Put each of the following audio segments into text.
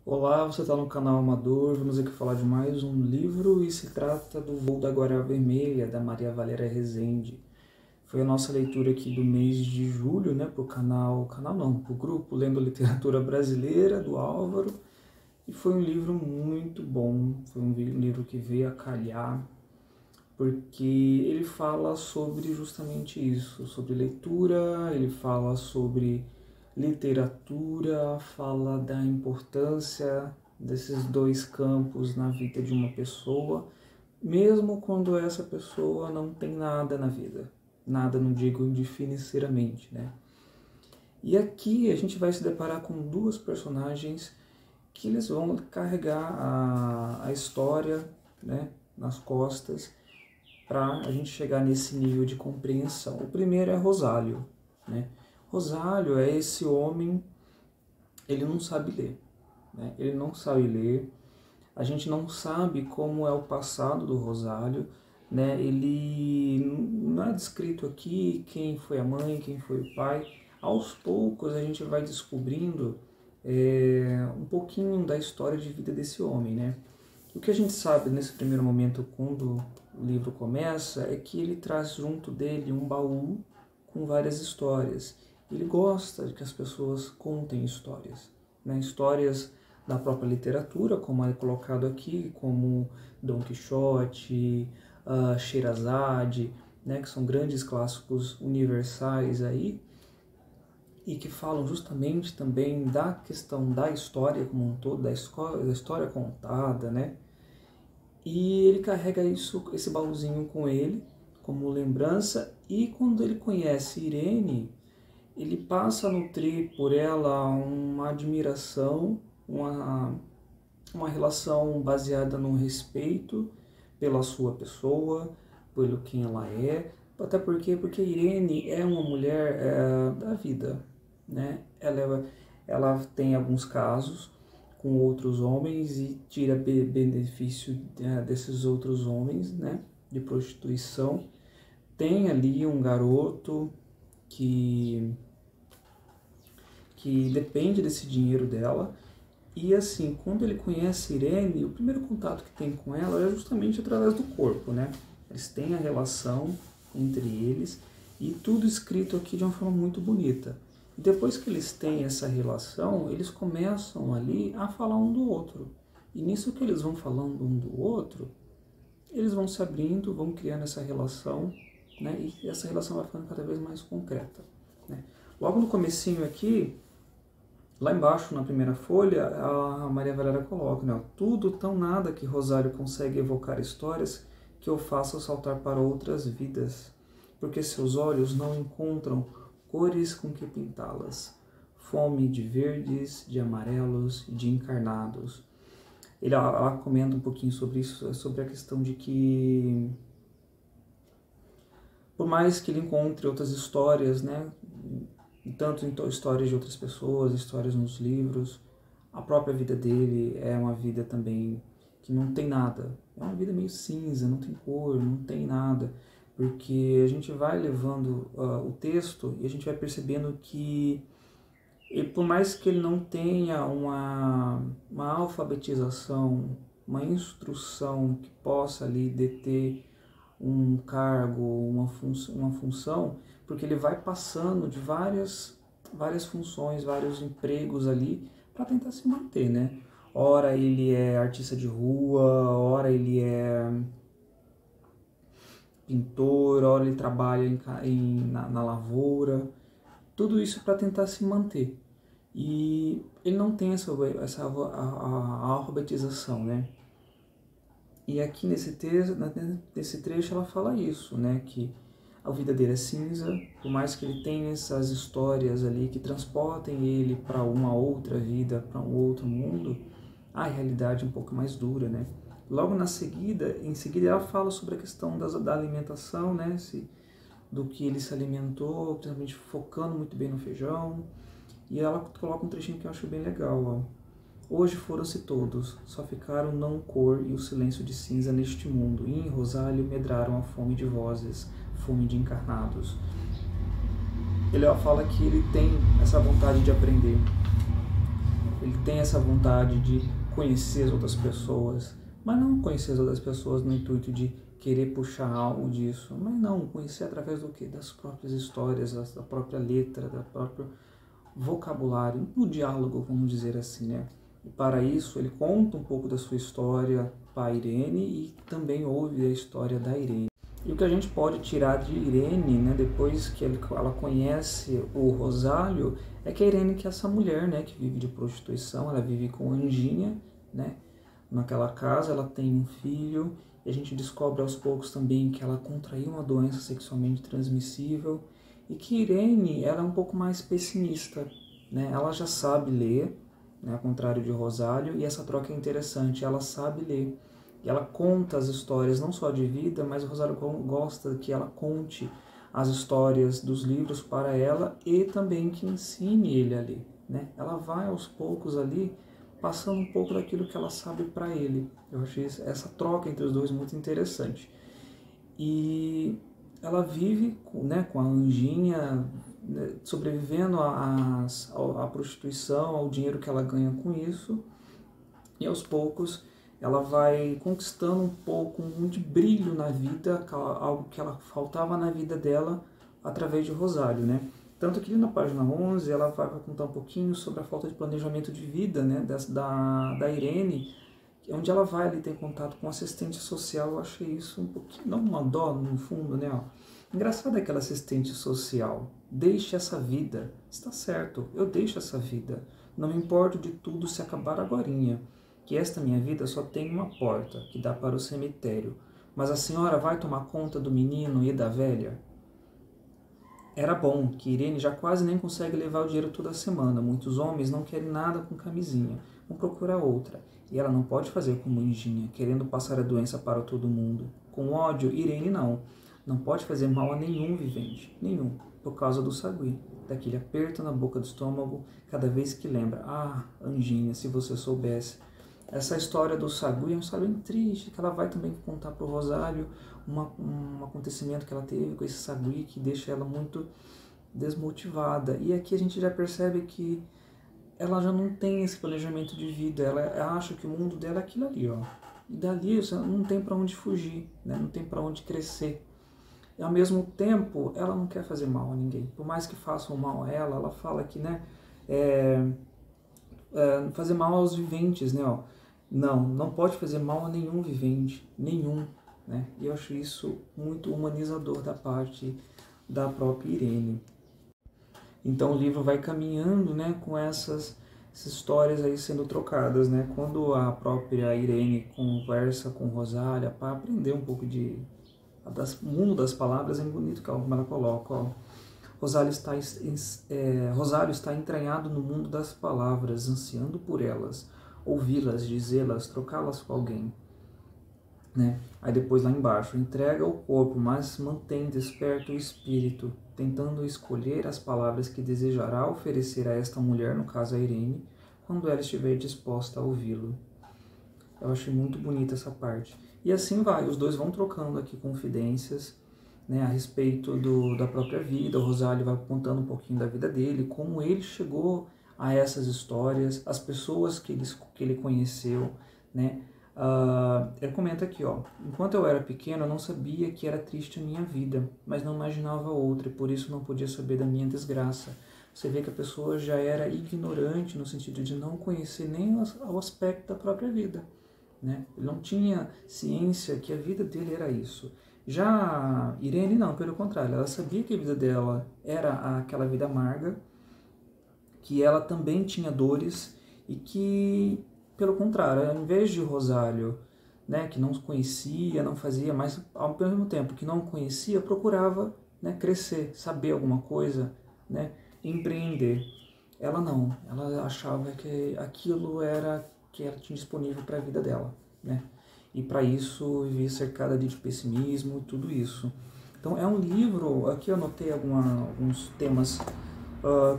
Olá, você está no canal Amador. Vamos aqui falar de mais um livro e se trata do Voo da Guará Vermelha, da Maria Valéria Rezende. Foi a nossa leitura aqui do mês de julho, né, para o pro grupo Lendo Literatura Brasileira, do Álvaro. E foi um livro muito bom, foi um livro que veio a calhar, porque ele fala sobre justamente isso, sobre leitura, ele fala sobre literatura, fala da importância desses dois campos na vida de uma pessoa, mesmo quando essa pessoa não tem nada na vida. Nada, não digo de financeiramente, né? E aqui a gente vai se deparar com duas personagens que eles vão carregar a história, né, nas costas para a gente chegar nesse nível de compreensão. O primeiro é Rosário, né? Rosário é esse homem, ele não sabe ler, né? Ele não sabe ler, a gente não sabe como é o passado do Rosário, né? Ele não é descrito aqui quem foi a mãe, quem foi o pai. Aos poucos a gente vai descobrindo um pouquinho da história de vida desse homem, né? O que a gente sabe nesse primeiro momento, quando o livro começa, é que ele traz junto dele um baú com várias histórias. Ele gosta de que as pessoas contem histórias, né? Histórias da própria literatura, como é colocado aqui, como Dom Quixote, Sherazade, né? Que são grandes clássicos universais aí, e que falam justamente também da questão da história como um todo, da história contada, né? E ele carrega esse baúzinho com ele, como lembrança, e quando ele conhece Irene, ele passa a nutrir por ela uma admiração, uma relação baseada no respeito pela sua pessoa, pelo quem ela é, até porque Irene é uma mulher da vida, né? Ela tem alguns casos com outros homens e tira benefício desses outros homens, né? De prostituição. Tem ali um garoto que depende desse dinheiro dela. E assim, quando ele conhece Irene, o primeiro contato que tem com ela é justamente através do corpo, né? Eles têm a relação entre eles e tudo escrito aqui de uma forma muito bonita. E depois que eles têm essa relação, eles começam ali a falar um do outro. E nisso que eles vão falando um do outro, eles vão se abrindo, vão criando essa relação, né? E essa relação vai ficando cada vez mais concreta, né? Logo no comecinho aqui, lá embaixo na primeira folha, a Maria Valéria coloca, né? Tudo tão nada que Rosário consegue evocar histórias que eu faço saltar para outras vidas, porque seus olhos não encontram cores com que pintá-las, fome de verdes, de amarelos, de encarnados. Ela comenta um pouquinho sobre isso, sobre a questão de que, por mais que ele encontre outras histórias, né, tanto em histórias de outras pessoas, histórias nos livros, a própria vida dele é uma vida também que não tem nada. É uma vida meio cinza, não tem cor, não tem nada. Porque a gente vai levando o texto e a gente vai percebendo que, por mais que ele não tenha uma alfabetização, uma instrução que possa ali deter um cargo, uma função, porque ele vai passando de várias funções, vários empregos ali para tentar se manter, né? Ora ele é artista de rua, ora ele é pintor, ora ele trabalha na lavoura, tudo isso para tentar se manter. E ele não tem a alfabetização, né? E aqui nesse trecho ela fala isso, né? Que a vida dele é cinza, por mais que ele tenha essas histórias ali que transportem ele para uma outra vida, para um outro mundo, a realidade é um pouco mais dura, né? Logo em seguida ela fala sobre a questão da alimentação, né? Do que ele se alimentou, principalmente focando muito bem no feijão. E ela coloca um trechinho que eu acho bem legal, ó. Hoje foram-se todos, só ficaram não cor e o silêncio de cinza neste mundo, e em Rosário medraram a fome de vozes, fome de encarnados. Ele fala que ele tem essa vontade de aprender. Ele tem essa vontade de conhecer as outras pessoas, mas não conhecer as outras pessoas no intuito de querer puxar algo disso, mas não, conhecer através do quê? Das próprias histórias, da própria letra, do próprio vocabulário, do diálogo, vamos dizer assim, né? E para isso ele conta um pouco da sua história para a Irene e também ouve a história da Irene. E o que a gente pode tirar de Irene, né, depois que ela conhece o Rosálio, é que a Irene que é essa mulher, né, que vive de prostituição, ela vive com Anjinha, né, naquela casa, ela tem um filho, e a gente descobre aos poucos também que ela contraiu uma doença sexualmente transmissível, e que Irene ela é um pouco mais pessimista, né, ela já sabe ler, né, ao contrário de Rosálio, e essa troca é interessante, ela sabe ler. E ela conta as histórias não só de vida, mas o Rosálio gosta que ela conte as histórias dos livros para ela e também que ensine ele a ler, né? Ela vai aos poucos ali passando um pouco daquilo que ela sabe para ele. Eu achei essa troca entre os dois muito interessante. E ela vive, né, com a Anjinha, né, sobrevivendo à prostituição, ao dinheiro que ela ganha com isso, e aos poucos ela vai conquistando um pouco de brilho na vida, algo que ela faltava na vida dela através de Rosálio, né? Tanto que na página 11 ela vai contar um pouquinho sobre a falta de planejamento de vida, né, da Irene, onde ela vai ali ter contato com um assistente social. Eu achei isso um pouquinho, não uma dó no fundo, né? Ó. Engraçado aquela assistente social, deixe essa vida, está certo, eu deixo essa vida, não me importo de tudo se acabar agorinha, que esta minha vida só tem uma porta, que dá para o cemitério, mas a senhora vai tomar conta do menino e da velha? Era bom que Irene já quase nem consegue levar o dinheiro toda semana, muitos homens não querem nada com camisinha, vão procurar outra, e ela não pode fazer como Anjinha, querendo passar a doença para todo mundo. Com ódio, Irene não pode fazer mal a nenhum vivente, nenhum, por causa do sagui, daquele aperto na boca do estômago cada vez que lembra. Ah, Anjinha, se você soubesse. Essa história do sagui é uma história bem triste, que ela vai também contar para o Rosálio um acontecimento que ela teve com esse sagui que deixa ela muito desmotivada. E aqui a gente já percebe que ela já não tem esse planejamento de vida, ela acha que o mundo dela é aquilo ali, ó. E dali você não tem para onde fugir, né? Não tem para onde crescer. E ao mesmo tempo, ela não quer fazer mal a ninguém. Por mais que façam mal a ela fala que, né, fazer mal aos viventes, né, ó. Não pode fazer mal a nenhum vivente, nenhum, né? E eu acho isso muito humanizador da parte da própria Irene. Então o livro vai caminhando, né, com essas histórias aí sendo trocadas, né? Quando a própria Irene conversa com Rosálio para aprender um pouco do mundo das palavras, é bonito como ela coloca, ó. Rosálio está entranhado no mundo das palavras, ansiando por elas, ouvi-las, dizê-las, trocá-las com alguém. Né? Aí depois lá embaixo, entrega o corpo, mas mantém desperto o espírito, tentando escolher as palavras que desejará oferecer a esta mulher, no caso a Irene, quando ela estiver disposta a ouvi-lo. Eu achei muito bonita essa parte. E assim vai, os dois vão trocando aqui confidências, né, a respeito da própria vida. O Rosálio vai contando um pouquinho da vida dele, como ele chegou a essas histórias, as pessoas que ele conheceu, né? Ele comenta aqui, ó: enquanto eu era pequeno, eu não sabia que era triste a minha vida, mas não imaginava outra, e por isso não podia saber da minha desgraça. Você vê que a pessoa já era ignorante no sentido de não conhecer nem o aspecto da própria vida, né? Ele não tinha ciência que a vida dele era isso. Já Irene não, pelo contrário, ela sabia que a vida dela era aquela vida amarga, que ela também tinha dores e que, pelo contrário, ao invés de Rosálio, né, que não conhecia, não fazia, mas ao mesmo tempo que não conhecia, procurava, né, crescer, saber alguma coisa, né, empreender. Ela não, ela achava que aquilo era que ela tinha disponível para a vida dela, né? E para isso vivia cercada de pessimismo e tudo isso. Então é um livro, aqui eu anotei alguns temas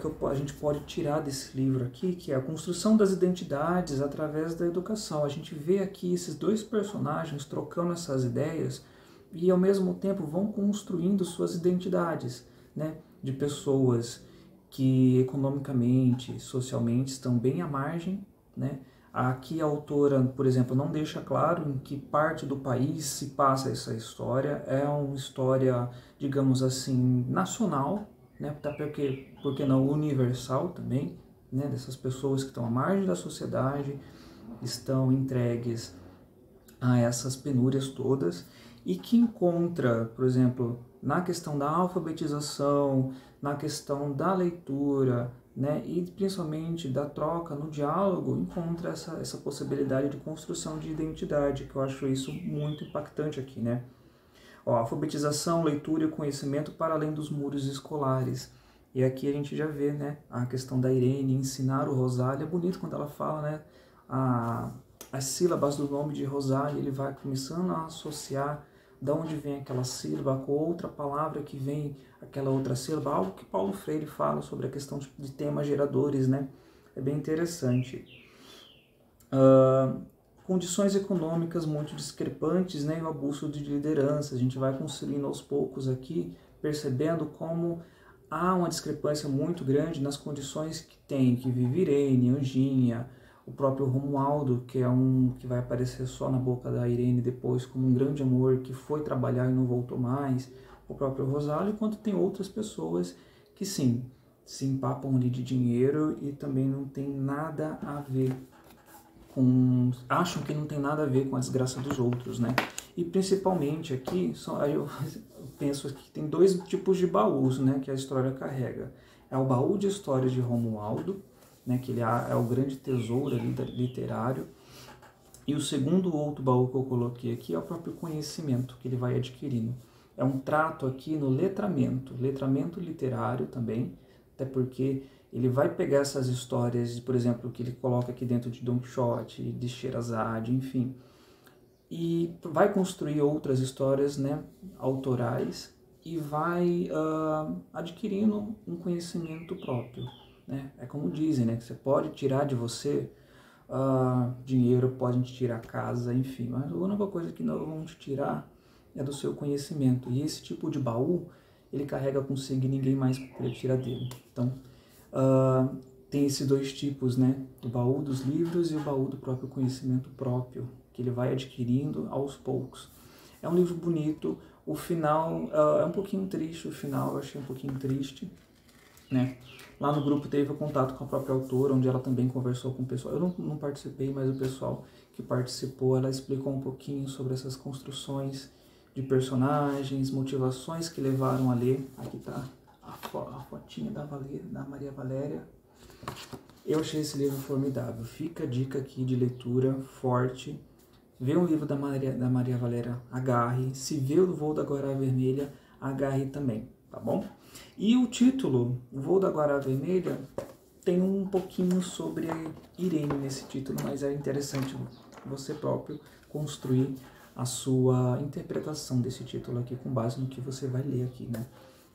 que a gente pode tirar desse livro aqui, que é a construção das identidades através da educação. A gente vê aqui esses dois personagens trocando essas ideias e ao mesmo tempo vão construindo suas identidades, né, de pessoas que economicamente, socialmente estão bem à margem, né? Aqui a autora, por exemplo, não deixa claro em que parte do país se passa essa história. É uma história, digamos assim, nacional, né? Até porque não universal também, né? Dessas pessoas que estão à margem da sociedade, estão entregues a essas penúrias todas e que encontra, por exemplo, na questão da alfabetização, na questão da leitura, né, e principalmente da troca no diálogo, encontra essa possibilidade de construção de identidade, que eu acho isso muito impactante aqui, né? Ó, alfabetização, leitura e conhecimento para além dos muros escolares. E aqui a gente já vê, né, a questão da Irene ensinar o Rosália. É bonito quando ela fala, né, as sílabas do nome de Rosália, ele vai começando a associar de onde vem aquela sílaba com outra palavra que vem aquela outra sílaba, algo que Paulo Freire fala sobre a questão de temas geradores, né? É bem interessante. Condições econômicas muito discrepantes, né, e o abuso de liderança. A gente vai construindo aos poucos aqui, percebendo como há uma discrepância muito grande nas condições que vive Irene, Anjinha, o próprio Romualdo, que é um que vai aparecer só na boca da Irene depois como um grande amor que foi trabalhar e não voltou mais, o próprio Rosário, enquanto tem outras pessoas que sim, se empapam ali de dinheiro e também não tem nada a ver acham que não tem nada a ver com a desgraça dos outros, né? E principalmente aqui, eu penso que tem dois tipos de baús, né, que a história carrega. É o baú de histórias de Romualdo, né, que ele é o grande tesouro ali literário. E o segundo outro baú que eu coloquei aqui é o próprio conhecimento que ele vai adquirindo. É um trato aqui no letramento literário também, até porque ele vai pegar essas histórias, por exemplo, que ele coloca aqui dentro de Don Quixote, de Sherazade, enfim, e vai construir outras histórias, né, autorais e vai adquirindo um conhecimento próprio, né? É como dizem, né, que você pode tirar de você dinheiro, pode te tirar casa, enfim, mas a única coisa que não vão te tirar é do seu conhecimento. E esse tipo de baú, ele carrega consigo e ninguém mais pode tirar dele. Então, tem esses dois tipos, né? O baú dos livros e o baú do próprio conhecimento próprio, que ele vai adquirindo aos poucos. É um livro bonito, o final é um pouquinho triste, o final eu achei um pouquinho triste, né? Lá no grupo teve contato com a própria autora, onde ela também conversou com o pessoal. Eu não participei, mas o pessoal que participou, ela explicou um pouquinho sobre essas construções de personagens, motivações que levaram a ler. Aqui tá a fotinha da Maria Valéria. Eu achei esse livro formidável. Fica a dica aqui de leitura forte. Vê um livro da Maria Valéria, agarre. Se vê o Voo da Guará Vermelha, agarre também, tá bom? E o título, O Voo da Guará Vermelha, tem um pouquinho sobre a Irene nesse título, mas é interessante você próprio construir a sua interpretação desse título aqui com base no que você vai ler aqui, né?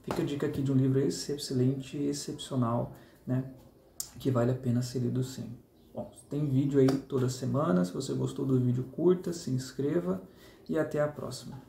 Fica a dica aqui de um livro excelente, excepcional, né? Que vale a pena ser lido sim. Bom, tem vídeo aí toda semana. Se você gostou do vídeo, curta, se inscreva e até a próxima.